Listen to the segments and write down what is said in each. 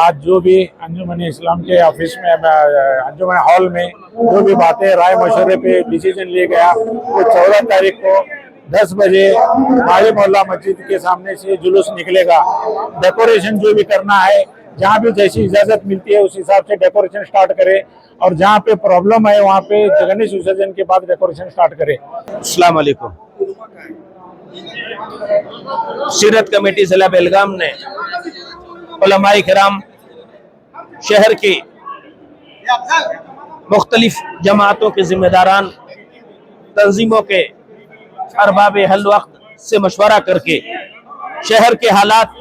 आज जो भी अंजुमन इस्लाम के ऑफिस में अंजुमन हॉल में जो भी बातें राय मशवरे पे डिसीजन लिया गया वो 14 तारीख को 10 बजे माली मोहल्ला मस्जिद के सामने से जुलूस निकलेगा। डेकोरेशन जो भी करना है जहाँ भी जैसी इजाजत मिलती है उस हिसाब से डेकोरेशन स्टार्ट करे और जहाँ पे प्रॉब्लम है वहाँ पे गणेश विसर्जन के बाद डेकोरेशन स्टार्ट करे। अस्सलाम वालेकुम। सीरत कमेटी जिला बेलगाम ने उलमाए किराम शहर के मुख्तलिफ जमातों के जिम्मेदारान तंजीमों के अरबाब हल वक्त से मशवरा करके शहर के हालात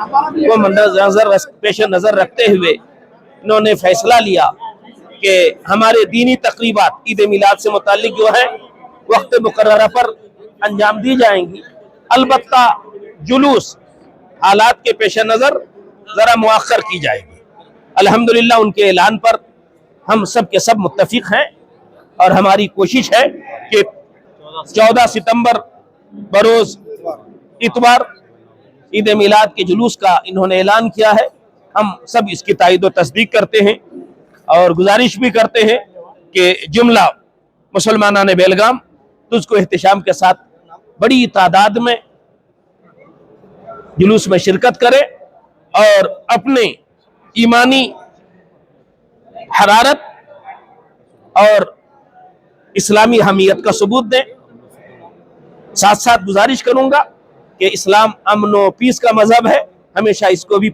को पेश नज़र रखते हुए इन्होंने फैसला लिया कि हमारे दीनी तकरीबात ईद मिलाद से मुताल्लिक जो है वक्त मुकर्ररा पर अंजाम दी जाएंगी। अलबत्ता जुलूस हालात के पेश नज़र ज़रा मुअख्खर की जाएगी। अल्हम्दुलिल्लाह उनके ऐलान पर हम सब के सब मुत्तफिक हैं और हमारी कोशिश है कि 14 सितंबर बरोज़ इतवार ईद मिलाद के जुलूस का इन्होंने ऐलान किया है। हम सब इसकी तायद व तस्दीक करते हैं और गुजारिश भी करते हैं कि जुमला मुसलमानान बेलगाम तुझको एहतिशाम के साथ बड़ी तादाद में जुलूस में शिरकत करे और अपने ईमानी हरारत और इस्लामी हमीयत का सबूत दें। साथ साथ गुजारिश करूंगा कि इस्लाम अमन व पीस का मजहब है, हमेशा इसको भी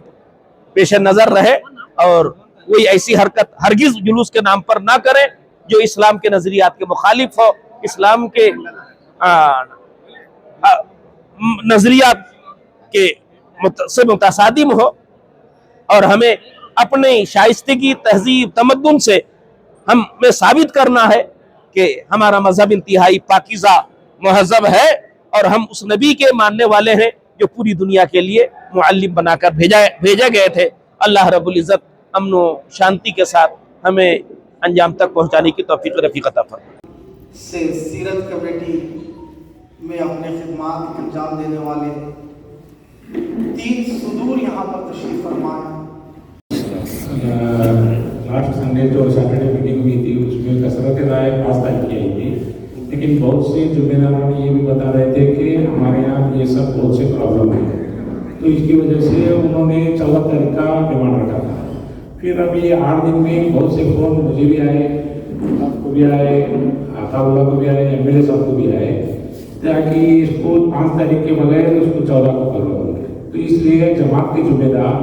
पेश नज़र रहे और कोई ऐसी हरकत हरगिज जुलूस के नाम पर ना करें जो इस्लाम के नजरियात के मुखालिफ हो, इस्लाम के नजरियात के से मुतसादिम हो। और हमें अपने शाइस्तगी तहजीब तमद्दुन से हमें साबित करना है कि हमारा मजहब इंतहाई पाकीज़ा महज़ब है और हम उस नबी के मानने वाले हैं जो पूरी दुनिया के लिए मुअल्लिम बनाकर भेजे गए थे। अल्लाह रब्बुल इज़्ज़त अमन व शांति के साथ हमें अंजाम तक पहुंचाने की तौफीक रफ़ीक अता फरमाए। सीरत कमेटी में अपने खिदमात अंजाम देने वाले 3 सुदूर यहाँ पर तशरीफ फरमा हैं। लास्ट संडे जो सैटरडे मीटिंग हुई थी उसमें कसरत राय 5 तारीख की आई थी, लेकिन बहुत से जुम्मेदारों ने ये भी बता रहे थे कि हमारे यहाँ ये सब बहुत से प्रॉब्लम है, तो इसकी वजह से उन्होंने 14 तारीख का डिमांड रखा था। फिर अभी 8 दिन में बहुत से फोन मुझे भी आए, आपको भी आए, आताउल्ला को भी आए, MLA साहब को भी आए ताकि इसको 5 तारीख के बगैर उसको 14 को करो। तो इसलिए जमात के जुम्मेदार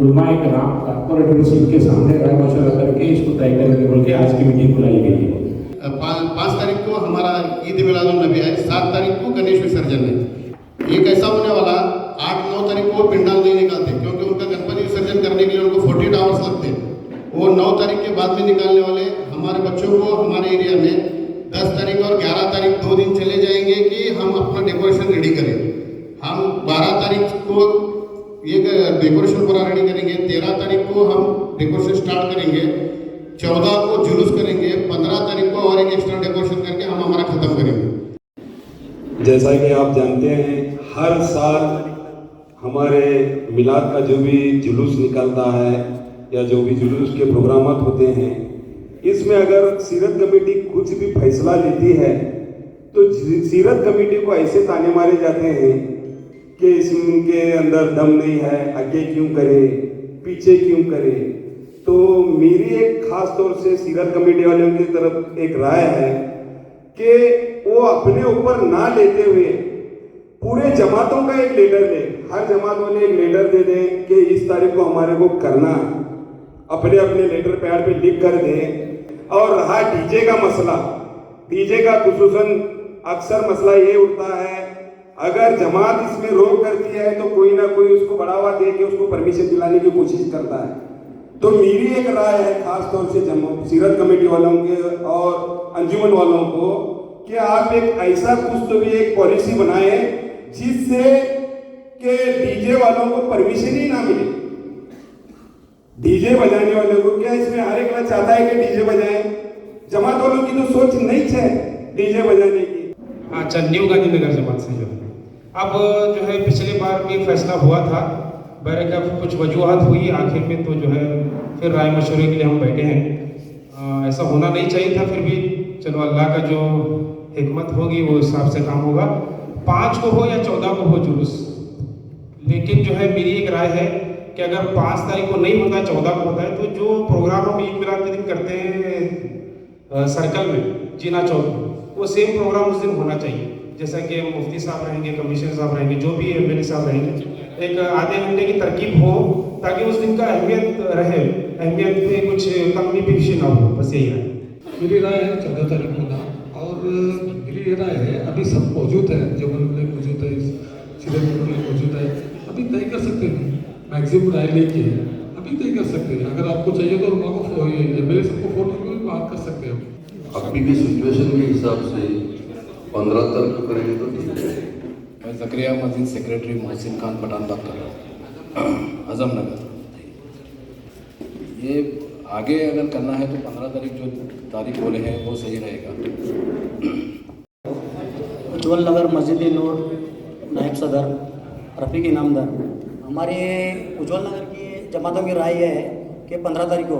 उलमाए किराम कॉर्पोरेट काउंसिल के सामने राय मशवरा करके इसको तय करेंगे बोल के आज की मीटिंग बुलाई गई है। 5 तारीख को हमारा ईद मिलादुन नबी है, 7 तारीख को गणेश विसर्जन है। ये कैसा होने वाला, 8-9 तारीख को पिंडाल नहीं निकालते क्योंकि उनका गणपति विसर्जन करने के लिए उनको 48 आवर्स लगते हैं। वो 9 तारीख के बाद में निकालने वाले हमारे बच्चों को हमारे एरिया में 10 तारीख और 11 तारीख 2 दिन चले जाएंगे कि हम अपना डेकोरेशन रेडी करें। हम 12 तारीख को ये डेकोरेशन पूरा रेडी करेंगे, 13 तारीख को हम डेकोरेशन स्टार्ट करेंगे, 14 को जुलूस करेंगे, 15 तारीख को और एक एक्स्ट्रा डेकोरेशन करके हम हमारा ख़त्म करेंगे। जैसा कि आप जानते हैं हर साल हमारे मिलाद का जो भी जुलूस निकलता है या जो भी जुलूस के प्रोग्रामात होते हैं, इसमें अगर सीरत कमेटी कुछ भी फैसला लेती है तो सीरत कमेटी को ऐसे ताने मारे जाते हैं कि इसके अंदर दम नहीं है, आगे क्यों करे, पीछे क्यों करे। तो मेरी एक खास तौर से सीरत कमेटी वालों की तरफ एक राय है कि वो अपने ऊपर ना लेते हुए पूरे जमातों का एक लीडर ले, हर जमात वाले एक लीडर दे दें कि इस तारीख को हमारे को करना, अपने अपने लेटर पैड पे लिख कर दें। और रहा डीजे का मसला, डीजे का खुसूसन अक्सर मसला ये उठता है अगर जमात इसमें रोक करती है तो कोई ना कोई उसको बढ़ावा दे के उसको परमिशन दिलाने की कोशिश करता है। तो मेरी एक राय है खास तौर से सीरत कमेटी वालों के और अंजुमन वालों को कि आप एक ऐसा कुछ तो भी एक पॉलिसी बनाए जिससे कि डीजे वालों को परमिशन ही ना मिले। डीजे बजाने वालों को क्या इसमें हर एक चाहता है कि डीजे बजाए, जमात वालों की तो सोच नहीं है डीजे बजाने की। अच्छा, न्यू गांधीनगर जमात से जो अब जो है पिछले बार भी फैसला हुआ था बहरकैफ कुछ वजूहत हुई आखिर में, तो जो है फिर राय मशवरे के लिए हम बैठे हैं। ऐसा होना नहीं चाहिए था, फिर भी चलो अल्लाह का जो हिकमत होगी वो हिसाब से काम होगा। 5 को हो या 14 को हो जुलूस, लेकिन जो है मेरी एक राय है कि अगर 5 तारीख को नहीं होता है, 14 को होता है, तो जो प्रोग्राम हम ईद मिलाद के दिन करते हैं सर्कल में जीना चौक, वो सेम प्रोग्राम उस दिन होना चाहिए। जैसा कि मुफ्ती साहब रहेंगे, कमिश्नर साहब रहेंगे, जो भी एमएलए साहब रहेंगे, एक आधे घंटे की तरकीब हो ताकि उस दिन का अहमियत रहे, अहमियत में कुछ कमी पेशी ना हो, बस यही है। मेरी राय है 14 तारीख को ना, और मेरी राय है अभी सब मौजूद है, जो मौजूद है, सीधे मौजूद है, अभी तय कर सकते हैं, मैक्सिमम राय लेके अभी तय कर सकते हैं। अगर आपको चाहिए तो एमएलए सबको फोन करके बात कर सकते हैं। अभी की सिचुएशन के हिसाब से 15 तारीख को करेंगे तो ठीक है। मैं ज़करिया मस्जिद सेक्रेटरी मोहसिन खान पठान बात कर रहा हूँ, आजमनगर। ये आगे अगर करना है तो 15 तारीख जो तारीख बोले हैं वो सही रहेगा। उज्ज्वल नगर मस्जिद नूर नायब सदर रफ़ीक इनामदार। हमारे उज्ज्वल नगर की जमातों की राय है कि 15 तारीख को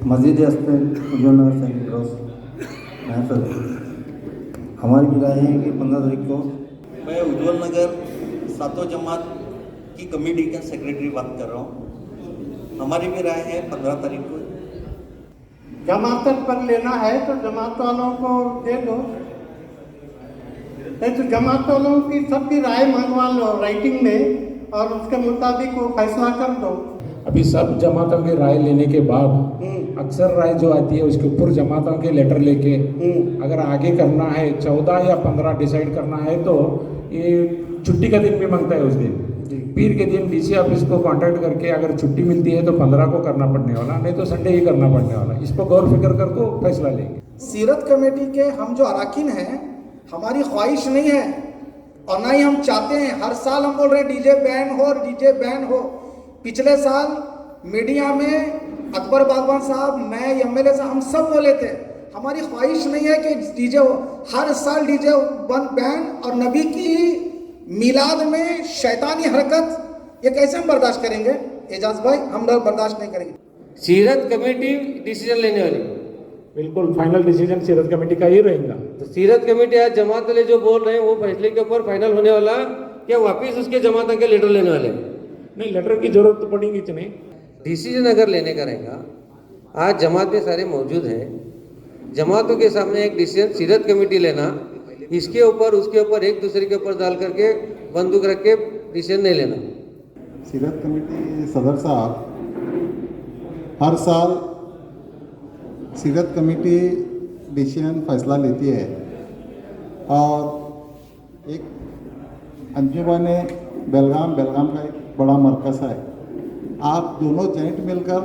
मस्जिद उज्ज्वल नगर सेंट्रल क्रॉस नायब सदर। हमारी भी राय है कि 15 तारीख को। मैं उज्ज्वल नगर सातों जमात की कमेटी का सेक्रेटरी बात कर रहा हूँ। हमारी भी राय है 15 तारीख को। जमात पर लेना है तो जमात वालों को दे दो, नहीं तो जमात वालों की सबकी राय मंगवा लो राइटिंग में और उसके मुताबिक वो फैसला कर दो। अभी सब जमातों की राय लेने के बाद अक्सर राय जो आती है उसके ऊपर जमातों के लेटर लेके अगर आगे करना है 14 या 15 डिसाइड करना है तो ये छुट्टी का दिन भी मांगता है उस दिन। पीर के दिन डीसी ऑफिस को कांटेक्ट करके अगर छुट्टी मिलती है तो 15 को करना पड़ने वाला, नहीं तो संडे ही करना पड़ने वाला। इस पर गौर फिक्र कर को फैसला लेंगे। सीरत कमेटी के हम जो अरकान हैं, हमारी ख्वाहिश नहीं है और ना ही हम चाहते हैं। हर साल हम बोल रहे हैं डीजे बैन हो और डीजे बैन हो। पिछले साल मीडिया में अकबर बागवान साहब, मैं एमएलए साहब, हम सब बोले थे हमारी ख्वाहिश नहीं है कि डीजे हो। हर साल डीजे बैन और नबी की मिलाद में शैतानी हरकत, ये कैसे हम बर्दाश्त करेंगे? एजाज भाई, हम लोग बर्दाश्त नहीं करेंगे। सीरत कमेटी डिसीजन लेने वाली, बिल्कुल फाइनल डिसीजन सीरत कमेटी का ही रहेगा। तो सीरत कमेटी आज जमात वाले जो बोल रहे हैं वो फैसले के ऊपर फाइनल होने वाला, क्या वापिस उसके जमात के लेटर लेने वाले? नहीं, लेटर की जरूरत तो पड़ेगी कि नहीं। डिसीजन अगर लेने का रहेगा, आज जमात में सारे मौजूद हैं, जमातों के सामने एक डिसीजन सीरत कमेटी लेना, इसके ऊपर उसके ऊपर एक दूसरे के ऊपर डाल करके बंदूक रख के डिसीजन नहीं लेना। सीरत कमेटी सदर साहब हर साल सीरत कमेटी डिसीजन फैसला लेती है और एक अंजुमन बेलगाम का एक बड़ा मरकज़ है। आप दोनों जॉइंट मिलकर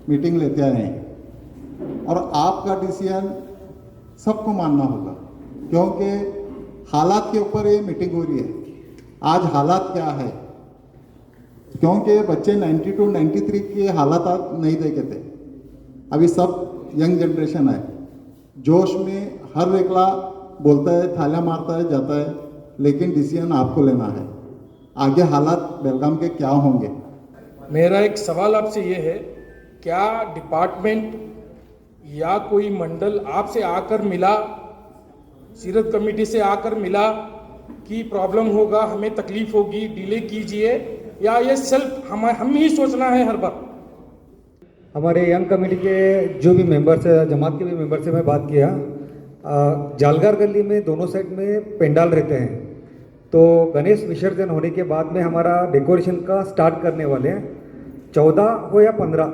मीटिंग लेते आए हैं और आपका डिसीजन सबको मानना होगा, क्योंकि हालात के ऊपर ये मीटिंग हो रही है। आज हालात क्या है, क्योंकि बच्चे 92 93 के हालात आप नहीं देखे थे। अभी सब यंग जनरेशन है, जोश में हर एकला बोलता है, थालियां मारता है, जाता है, लेकिन डिसीजन आपको लेना है। आगे हालात बेलगाम के क्या होंगे? मेरा एक सवाल आपसे ये है, क्या डिपार्टमेंट या कोई मंडल आपसे आकर मिला, सीरत कमेटी से आकर मिला कि प्रॉब्लम होगा, हमें तकलीफ होगी, डिले कीजिए, या ये सेल्फ हम ही सोचना है हर बार? हमारे यंग कमेटी के जो भी मेंबर्स है, जमात के भी मेंबर से मैं बात किया, जालगार गली में दोनों साइड में पेंडाल रहते हैं, तो गणेश विसर्जन होने के बाद में हमारा डेकोरेशन का स्टार्ट करने वाले हैं। 14 हो या 15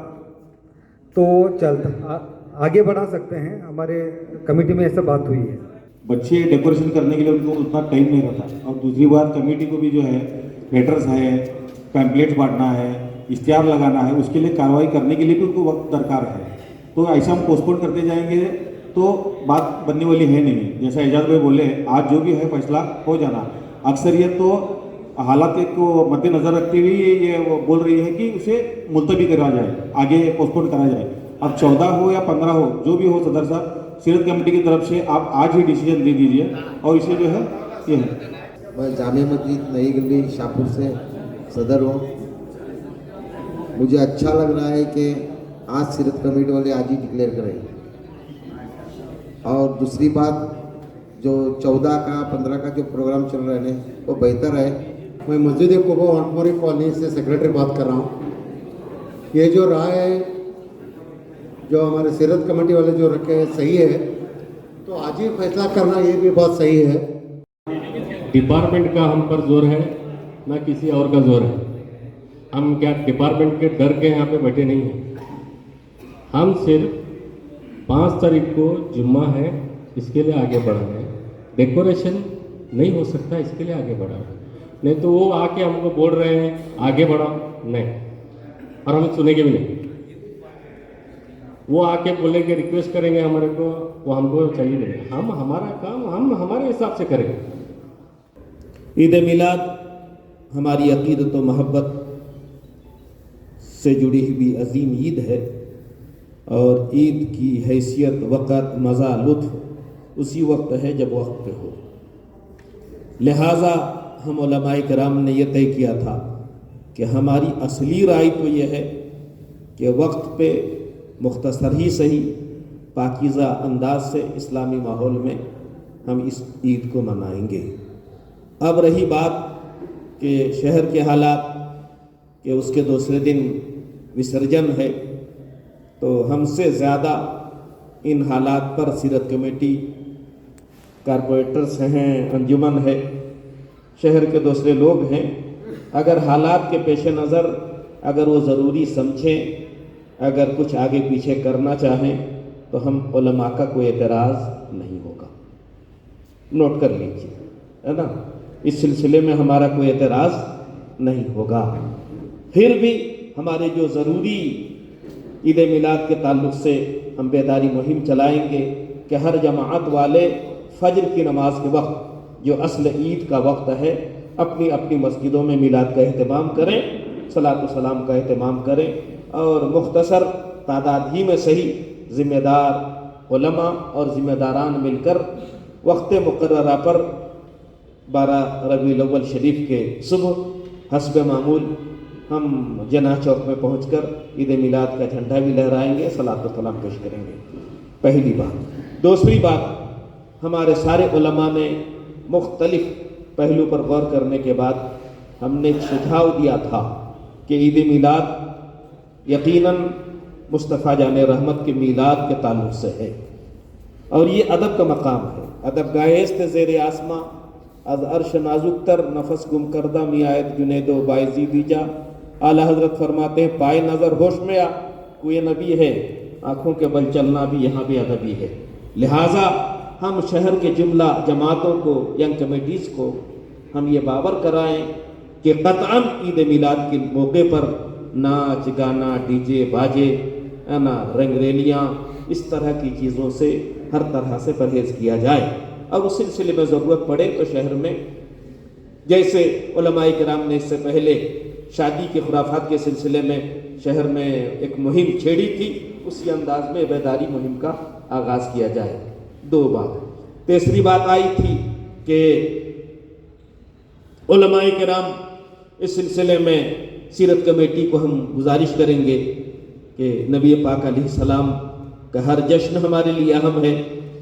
तो चलता आगे बढ़ा सकते हैं। हमारे कमेटी में ऐसा बात हुई है। बच्चे डेकोरेशन करने के लिए उनको उतना टाइम नहीं रहता, और दूसरी बात कमेटी को भी जो है लेटर्स है, पैम्पलेट बांटना है, इश्तिहार लगाना है, उसके लिए कार्रवाई करने के लिए भी उनको वक्त दरकार है। तो ऐसा हम पोस्टपोन करते जाएंगे तो बात बनने वाली है नहीं। जैसा एजाज भाई बोले, आज जो भी है फैसला हो जाना। अक्सरियत तो हालात को मद्देनजर रखते हुए ये बोल रही है कि उसे मुलतवी करा जाए, आगे पोस्टपोन करा जाए। अब 14 हो या 15 हो, जो भी हो, सदर साहब सीरत कमेटी की तरफ से आप आज ही डिसीजन दे दीजिए और इसे जो है ये है। मैं जामिया मस्जिद नई गली शाहपुर से सदर हूँ। मुझे अच्छा लग रहा है कि आज सीरत कमेटी वाले आज ही डिक्लेयर करें। और दूसरी बात, जो 14 का 15 का जो प्रोग्राम चल रहे हैं वो बेहतर है। मैं मस्जिद कुबा वनपुरी कॉलोनी से सेक्रेटरी बात कर रहा हूँ। ये जो राय है जो हमारे सीरत कमेटी वाले जो रखे हैं सही है, तो आज ही फैसला करना ये भी बहुत सही है। डिपार्टमेंट का हम पर जोर है, ना किसी और का जोर है। हम क्या डिपार्टमेंट के डर के यहाँ पे बैठे नहीं हैं। हम सिर्फ 5 तारीख को जुम्मा है, इसके लिए आगे बढ़ रहे हैं। डेकोरेशन नहीं हो सकता, इसके लिए आगे बढ़ा है। नहीं तो वो आके हमको बोल रहे हैं आगे बढ़ाओ, नहीं, और हम सुनेंगे भी नहीं। वो आके बोलेंगे, रिक्वेस्ट करेंगे हमारे को, वो हमको चाहिए नहीं। हम हमारा काम हम हमारे हिसाब से करेंगे। ईद मिलाद हमारी अकीदत व मोहब्बत से जुड़ी हुई अजीम ईद है, और ईद की हैसियत, वक़्त, मज़ा, लुत्फ़ उसी वक्त है जब वक्त पे हो। लिहाजा हम उलमाए किराम ने यह तय किया था कि हमारी असली राय तो यह है कि वक्त पे मुख्तसर ही सही पाकीज़ा अंदाज से इस्लामी माहौल में हम इस ईद को मनाएंगे। अब रही बात कि शहर के हालात कि उसके दूसरे दिन विसर्जन है, तो हमसे ज़्यादा इन हालात पर सीरत कमेटी, कारपोरेटर्स हैं, अंजुमन है, शहर के दूसरे लोग हैं। अगर हालात के पेश नज़र अगर वो ज़रूरी समझें, अगर कुछ आगे पीछे करना चाहें, तो हम उलमा का कोई एतराज़ नहीं होगा। नोट कर लीजिए, है ना, इस सिलसिले में हमारा कोई एतराज़ नहीं होगा। फिर भी हमारे जो ज़रूरी ईद मिलाद के ताल्लुक़ से हम बेदारी मुहिम चलाएंगे कि हर जमात वाले फजर की नमाज के वक्त, जो असल ईद का वक्त है, अपनी अपनी मस्जिदों में मिलाद का अहतमाम करें, सलात व सलाम का अहतमाम करें, और मुख्तसर तादाद ही में सही ज़िम्मेदार उलमा और ज़िम्मेदारान मिलकर वक्त मुकर्ररा पर 12 रबीउल अव्वल शरीफ के सुबह हस्ब मामूल हम जना चौक में पहुंचकर ईद मिलाद का झंडा भी लहराएंगे, सलात व सलाम पेश करेंगे। पहली बात। दूसरी बात, हमारे सारे उलमा ने मुख्तलिफ पहलू पर गौर करने के बाद हमने एक सुझाव दिया था कि ईद मिलाद यकीनन मुस्तफ़ा जान रहमत के मीलाद के ताल्लुक़ से है, और ये अदब का मकाम है। अदब गायस्त ज़ेर आसमा अज अर्श नाजुक तर नफस गुम करदा मियायत जुनेदो बायजीदीजा। आला हजरत फरमाते हैं, पाए नज़र होश में आ, कोई नबी है, आँखों के बल चलना भी यहाँ भी अदबी है। लिहाजा हम शहर के जुमला जमातों को, यंग कमेटीज़ को हम ये बावर कराएं कि क़तअन ईद मिलाद के मौके पर नाच गाना, डीजे बाजे, है ना, रंगरेलियाँ, इस तरह की चीज़ों से हर तरह से परहेज़ किया जाए। अब उस सिलसिले में ज़रूरत पड़े तो शहर में, जैसे उलमाए किराम ने इससे पहले शादी के खुराफात के सिलसिले में शहर में एक मुहिम छेड़ी थी, उसी अंदाज में बेदारी मुहिम का आगाज़ किया जाए। 2 बात। तीसरी बात आई थी कि उलमाए किराम इस सिलसिले में सीरत कमेटी को हम गुजारिश करेंगे कि नबी पाक अलैहिस्सलाम का हर जश्न हमारे लिए अहम है,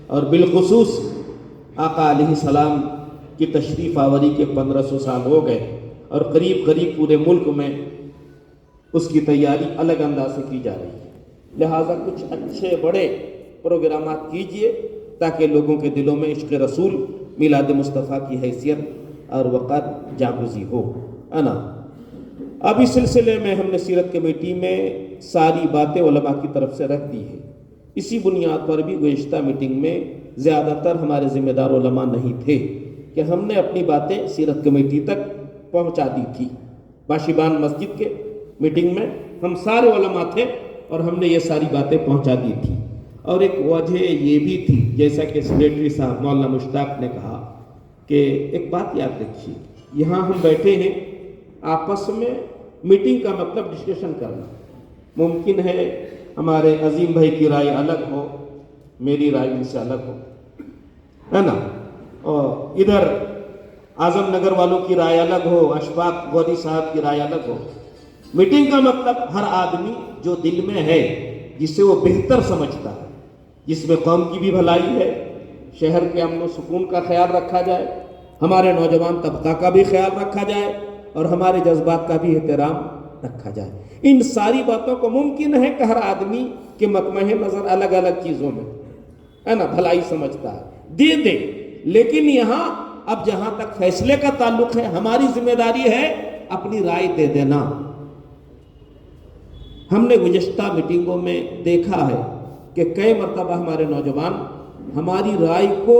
और बिलखुसूस आका अलैहिस्सलाम की तशरीफ़ आवरी के 1500 साल हो गए, और करीब करीब पूरे मुल्क में उसकी तैयारी अलग अंदाज से की जा रही है। लिहाजा कुछ अच्छे बड़े प्रोग्राम कीजिए ताकि लोगों के दिलों में इश्क़ रसूल, मिलाद मुस्तफ़ा की हैसियत और वक़्त जागुज़ी हो, है ना। अब इस सिलसिले में हमने सीरत कमेटी में सारी बातें उलमा की तरफ से रख दी है। इसी बुनियाद पर भी गुज़िश्ता मीटिंग में ज़्यादातर हमारे ज़िम्मेदार उलमा नहीं थे कि हमने अपनी बातें सीरत कमेटी तक पहुंचा दी थी। बाशिबान मस्जिद के मीटिंग में हम सारे उलमा थे और हमने ये सारी बातें पहुंचा दी थी। और एक वजह ये भी थी, जैसा कि सेक्रेटरी साहब मौलाना मुश्ताक ने कहा, कि एक बात याद रखिए, यहाँ हम बैठे हैं, आपस में मीटिंग का मतलब डिस्कशन करना। मुमकिन है हमारे अजीम भाई की राय अलग हो, मेरी राय उनसे अलग हो, है ना। और इधर आजम नगर वालों की राय अलग हो, अशफाक गौरी साहब की राय अलग हो। मीटिंग का मतलब हर आदमी जो दिल में है, जिसे वो बेहतर समझता है, जिसमें कौम की भी भलाई है, शहर के अमन सुकून का ख्याल रखा जाए, हमारे नौजवान तबका का भी ख्याल रखा जाए और हमारे जज्बात का भी एहतराम रखा जाए। इन सारी बातों को मुमकिन है कि हर आदमी के मतमह नज़र अलग अलग चीज़ों में है ना भलाई समझता है, दे, लेकिन यहाँ अब जहाँ तक फैसले का ताल्लुक है, हमारी जिम्मेदारी है अपनी राय दे देना। हमने गुज़श्ता मीटिंगों में देखा है कि कई मरतबा हमारे नौजवान हमारी राय को,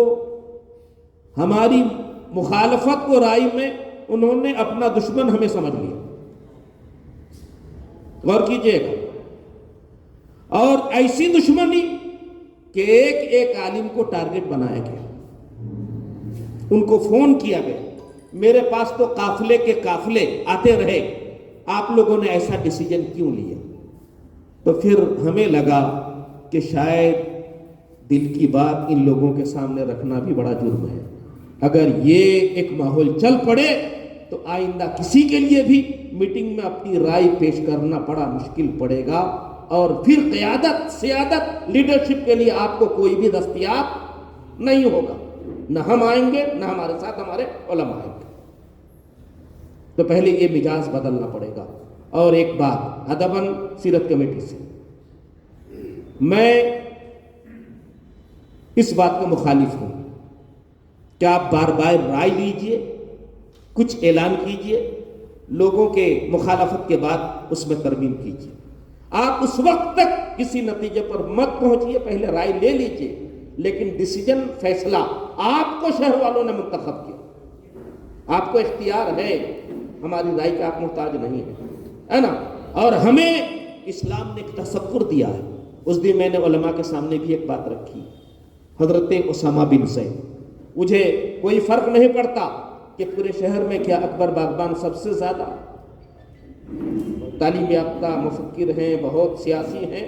हमारी मुखालफत को राय में उन्होंने अपना दुश्मन हमें समझ लिया। गौर कीजिएगा, और ऐसी दुश्मनी कि एक आलिम को टारगेट बनाया गया, उनको फोन किया गया, मेरे पास तो काफले के काफले आते रहे, आप लोगों ने ऐसा डिसीजन क्यों लिया? तो फिर हमें लगा कि शायद दिल की बात इन लोगों के सामने रखना भी बड़ा जुर्म है। अगर ये एक माहौल चल पड़े तो आइंदा किसी के लिए भी मीटिंग में अपनी राय पेश करना बड़ा मुश्किल पड़ेगा, और फिर क़यादत, सियादत, लीडरशिप के लिए आपको कोई भी दस्तयाब नहीं होगा। न हम आएंगे, न हमारे साथ हमारे उलमा आएंगे। तो पहले ये मिजाज बदलना पड़ेगा। और एक बात अदबन सीरत कमेटी से, मैं इस बात का मुखालिफ हूं कि आप बार बार राय लीजिए, कुछ ऐलान कीजिए, लोगों के मुखालफत के बाद उसमें तरमीम कीजिए। आप उस वक्त तक किसी नतीजे पर मत पहुंचिए, पहले राय ले लीजिए, लेकिन डिसीजन, फैसला आपको शहर वालों ने मुंतखब किया, आपको इख्तियार है, हमारी राय का आप मोहताज नहीं है ना। और हमें इस्लाम ने एक तसव्वुर दिया है। उस दिन मैंने उलमा के सामने भी एक बात रखी, हजरत उसामा बिन ज़ैद, मुझे कोई फर्क नहीं पड़ता कि पूरे शहर में क्या अकबर बागबान सबसे ज्यादा तालीम याफ्ता मुफक्किर हैं, बहुत सियासी हैं,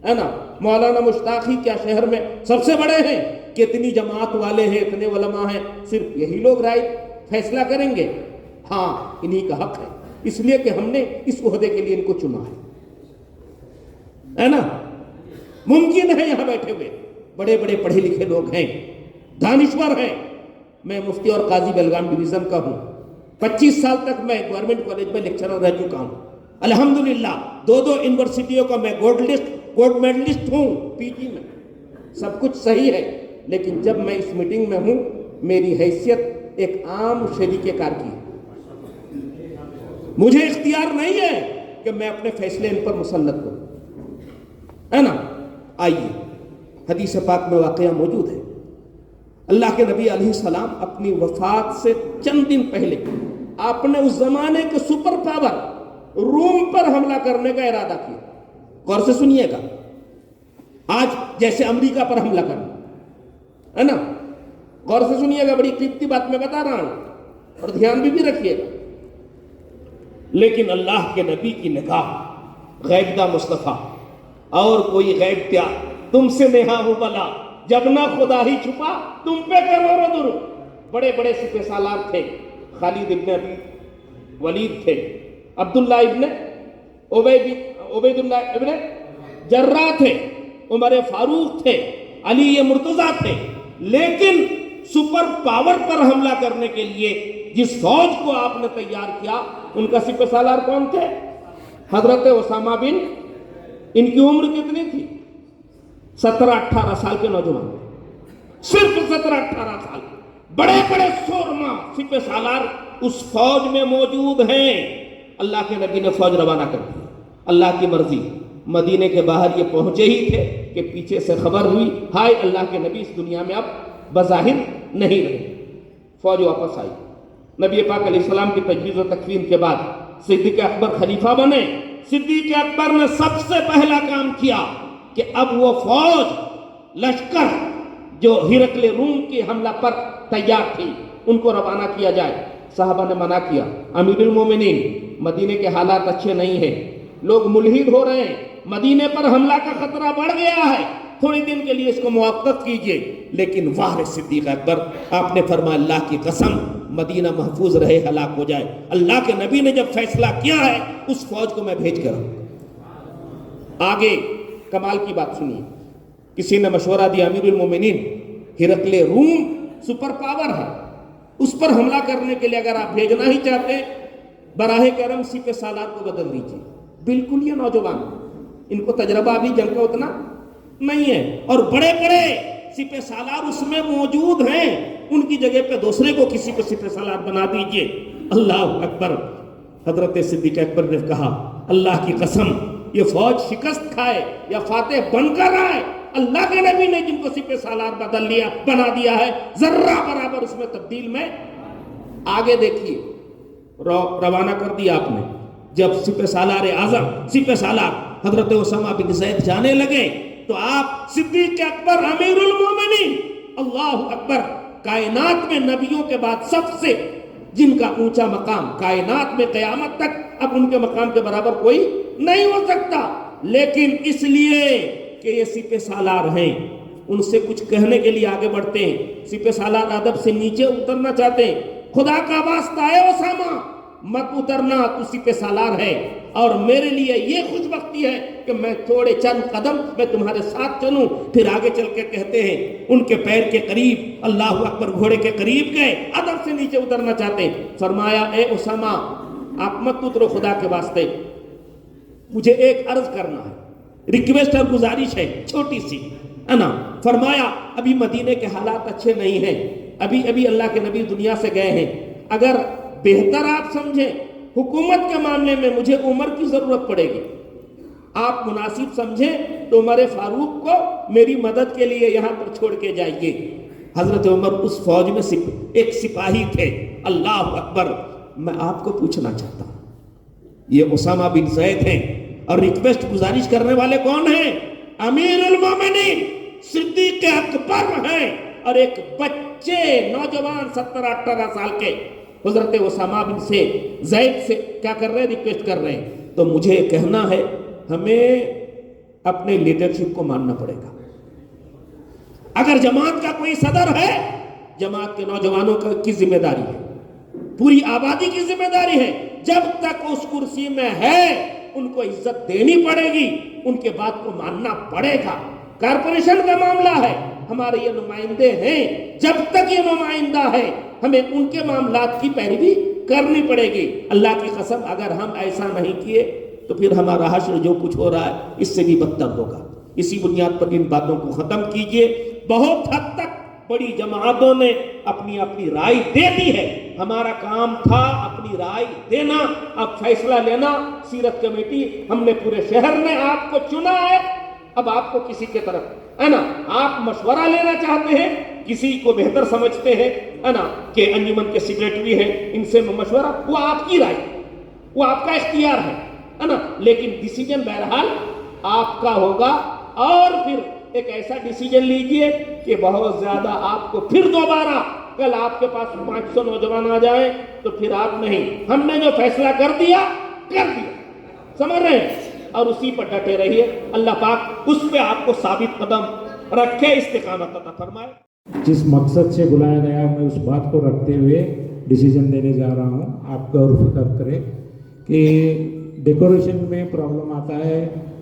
है ना, मौलाना मुश्ताकी क्या शहर में सबसे बड़े हैं? कितनी जमात वाले हैं, इतने उलमा हैं, सिर्फ यही लोग राय फैसला करेंगे? हाँ, इन्हीं का हक है, इसलिए कि हमने इस ओहदे के लिए इनको चुना है ना। मुमकिन है यहाँ बैठे हुए बड़े बड़े पढ़े लिखे लोग हैं, दानिश्वर हैं। मैं मुफ्ती और काजी बेलगाम डिवीजन का हूँ, 25 साल तक मैं गवर्नमेंट कॉलेज में लेक्चरर रह चुका हूँ। अल्हम्दुलिल्लाह 2 यूनिवर्सिटियों का मैं गोल्ड मेडलिस्ट हूँ पीजी में, सब कुछ सही है। लेकिन जब मैं इस मीटिंग में हूँ, मेरी हैसियत एक आम शरीके कार की है, मुझे इख्तियार नहीं है कि मैं अपने फैसले इन पर मुसल्लत करूँ, है ना। आइए, हदीस पाक में वाक़या मौजूद है। अल्लाह के नबी अलैहिस्सलाम अपनी वफात से चंद दिन पहले आपने उस जमाने के सुपर पावर रोम पर हमला करने का इरादा किया। गौर से सुनिएगा, आज जैसे अमेरिका पर हमला करना, है ना, गौर से सुनिएगा, बड़ी कीमती बात मैं बता रहा हूं और ध्यान भी रखिएगा। लेकिन अल्लाह के नबी की निगाह गैबदा मुस्तफ़ा और कोई गैब क्या, तुमसे नेहा हो बला, जब ना खुदा ही छुपा तुम पे करोड़ों दुरूद। बड़े बड़े सिपह सालार थे, खालिद इब्न अबी वलीद थे, अब्दुल्ला इब्न उबैदुल्लाह इब्न जर्रा थे, उमर फारूक थे, अली ये मुर्तजा थे। लेकिन सुपर पावर पर हमला करने के लिए जिस फौज को आपने तैयार किया, उनका सिपह सालार कौन थे? हजरत उसामा बिन, इनकी उम्र कितनी थी? 17-18 साल के नौजवान, सिर्फ 17-18 साल। बड़े बड़े शोरमा सिपह सालार उस फौज में मौजूद हैं। अल्लाह के नबी ने फौज रवाना कर दी, अल्लाह की मर्जी। मदीने के बाहर ये पहुंचे ही थे कि पीछे से खबर हुई, हाय अल्लाह के नबी इस दुनिया में अब बज़ाहिर नहीं रहे। फौज वापस आई। नबी पाक अलैहिस्सलाम की तजवीज़ व तकवीन के बाद सिद्दीक़ अकबर खलीफा बने। सिद्दीक़ अकबर ने सबसे पहला काम किया कि अब वो फौज, लश्कर जो हिरकले रूम के हमला पर तैयार थी, उनको रवाना किया जाए। साहबा ने मना किया, अमीरुल मोमिनीन, मदीने के हालात अच्छे नहीं हैं, लोग मुल्हिद हो रहे हैं, मदीने पर हमला का खतरा बढ़ गया है, थोड़े दिन के लिए इसको मुआक्कत कीजिए, लेकिन वाह सिद्दीक अकबर, आपने फरमाया अल्लाह की कसम मदीना महफूज रहे, हलाक हो जाए। अल्लाह के नबी ने जब फैसला किया है उस फौज को मैं भेज कर आऊंगा। आगे कमाल की बात सुनिए, किसी ने मशवरा दिया, अमीरुल मोमिनीन हिरकले रूम सुपर पावर है, उस पर हमला करने के लिए अगर आप भेजना ही चाहते बराहे करम सिपह सालार को बदल दीजिए। बिल्कुल ये नौजवान, इनको तजर्बा भी जंग का उतना नहीं है, और बड़े बड़े सिपह सालार उसमें मौजूद हैं, उनकी जगह पे दूसरे को किसी को सिपह सालार बना दीजिए। अल्लाह अकबर। हजरत सिद्दीक अकबर ने कहा अल्लाह की कसम, ये फौज शिकस्त खाए या फातेह बनकर आए, अल्लाह के नबी ने जिनको सिपह सालार बदल लिया बना दिया है, जर्रा बराबर उसमें तब्दील में। आगे देखिए, रवाना कर दिया आपने। जब सिपह सालार आजम सिपह सालार हजरत उसामा बिन ज़ैद जाने लगे तो आप सिद्दीक अकबर अमीरुल मोमिनीन, अल्लाह अकबर, कायनात में नबियों के बाद सबसे जिनका ऊंचा मकाम, कायनात में क़यामत तक अब उनके मकाम के बराबर कोई नहीं हो सकता, लेकिन इसलिए कि ये सिपह सालार हैं, उनसे कुछ कहने के लिए आगे बढ़ते हैं। सिपह सालार अदब से नीचे उतरना चाहते हैं। खुदा का वास्ता है उसामा, मत उतरना, तू सिपह सालार है, और मेरे लिए ये खुशबख्ती है कि मैं थोड़े चंद कदम मैं तुम्हारे साथ चलूं। फिर आगे चल के कहते हैं, उनके पैर के करीब, अल्लाह अकबर, घोड़े के करीब गए, अदब से नीचे उतरना चाहते हैं। फरमाया ए उसामा, आप मत उतरो, खुदा के वास्ते मुझे एक अर्ज करना है, रिक्वेस्ट और गुजारिश है छोटी सी, है ना। फरमाया अभी मदीने के हालात अच्छे नहीं हैं, अभी अभी अल्लाह के नबी दुनिया से गए हैं, अगर बेहतर आप समझें हुकूमत के मामले में मुझे उमर की जरूरत पड़ेगी, आप मुनासिब समझें तो उमर फारूक को मेरी मदद के लिए यहाँ पर छोड़ के जाइए। हजरत उमर उस फौज में एक सिपाही थे। अल्लाह अकबर। मैं आपको पूछना चाहता हूँ, ये उसामा बिन ज़ैद हैं और रिक्वेस्ट गुजारिश करने वाले कौन हैं? अमीरुल मोमिनीन सिद्दीक अकबर हैं, और एक बच्चे नौजवान 17-18 साल के हजरत उसामा बिन से ज़ैद से क्या कर रहे हैं? रिक्वेस्ट कर रहे हैं। तो मुझे कहना है, हमें अपने लीडरशिप को मानना पड़ेगा। अगर जमात का कोई सदर है, जमात के नौजवानों की जिम्मेदारी है, पूरी आबादी की जिम्मेदारी है, जब तक उस कुर्सी में है उनको इज्जत देनी पड़ेगी, उनके बात को मानना पड़ेगा। कारपोरेशन का मामला है, हमारे ये नुमाइंदे हैं, जब तक ये नुमाइंदा है हमें उनके मामलात की पैरवी करनी पड़ेगी। अल्लाह की कसम, अगर हम ऐसा नहीं किए तो फिर हमारा हश्र जो कुछ हो रहा है इससे भी बदतर होगा। इसी बुनियाद पर इन बातों को खत्म कीजिए। बहुत हद तक बड़ी जमातों ने अपनी अपनी राय दे दी है, हमारा काम था अपनी राय देना, अब फैसला लेना। सीरत कमेटी, हमने पूरे शहर ने आपको चुना है, अब आपको किसी के तरफ, है ना, आप मशवरा लेना चाहते हैं, किसी को बेहतर समझते हैं, है ना, कि अंजुमन के सेक्रेटरी हैं, इनसे मशवरा, वो आपकी राय, वो आपका इख्तियार है ना, लेकिन डिसीजन बहरहाल आपका होगा। और फिर एक ऐसा डिसीजन लीजिए कि बहुत ज्यादा आपको फिर दोबारा कल आपके पास 500 नौजवान आ जाए तो फिर आप नहीं, हमने जो फैसला कर दिया, समझ रहे हैं, और उसी पर डटे रहिए। अल्लाह पाक उस पे आपको साबित कदम रखे, इस्तिकामत अता फरमाए। जिस मकसद से बुलाया गया, मैं उस बात को रखते हुए डिसीजन देने जा रहा हूँ। आप गौर फिक्र करें कि डेकोरेशन में प्रॉब्लम आता है,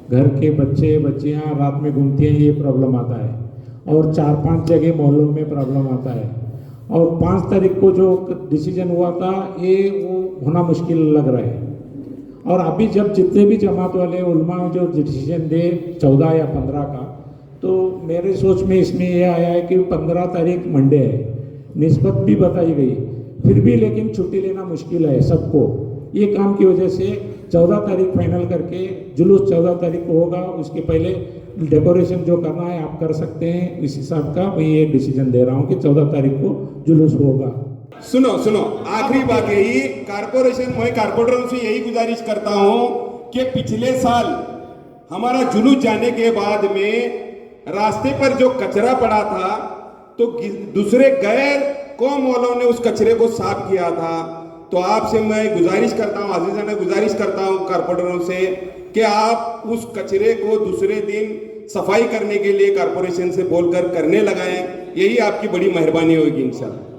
घर के बच्चे बच्चियाँ रात में घूमती हैं, ये प्रॉब्लम आता है, और 4-5 जगह मोहल्लों में प्रॉब्लम आता है, और 5 तारीख को जो डिसीजन हुआ था ये वो होना मुश्किल लग रहा है। और अभी जब जितने भी जमात वाले उलमा जो डिसीजन दे 14 या 15 का, तो मेरे सोच में इसमें ये आया है कि 15 तारीख मंडे है, निस्बत भी बताई गई, फिर भी लेकिन छुट्टी लेना मुश्किल है सबको। ये काम की वजह से 14 तारीख फाइनल करके जुलूस 14 तारीख को होगा, उसके पहले डेकोरेशन जो करना है आप कर सकते हैं। इस हिसाब का मैं ये डिसीजन दे रहा हूँ कि 14 तारीख को जुलूस होगा। सुनो आखिरी बात यही, कारपोरेशन, मैं कारपोरेटरों से यही गुजारिश करता हूँ कि पिछले साल हमारा जुलूस जाने के बाद में रास्ते पर जो कचरा पड़ा था तो दूसरे गैर कौम वालों ने उस कचरे को साफ किया था। तो आपसे मैं गुजारिश करता हूँ, आजीज़ाना गुजारिश करता हूँ कारपोरेटरों से कि आप उस कचरे को दूसरे दिन सफाई करने के लिए कारपोरेशन से बोलकर करने लगाएं, यही आपकी बड़ी मेहरबानी होगी इंशाल्लाह।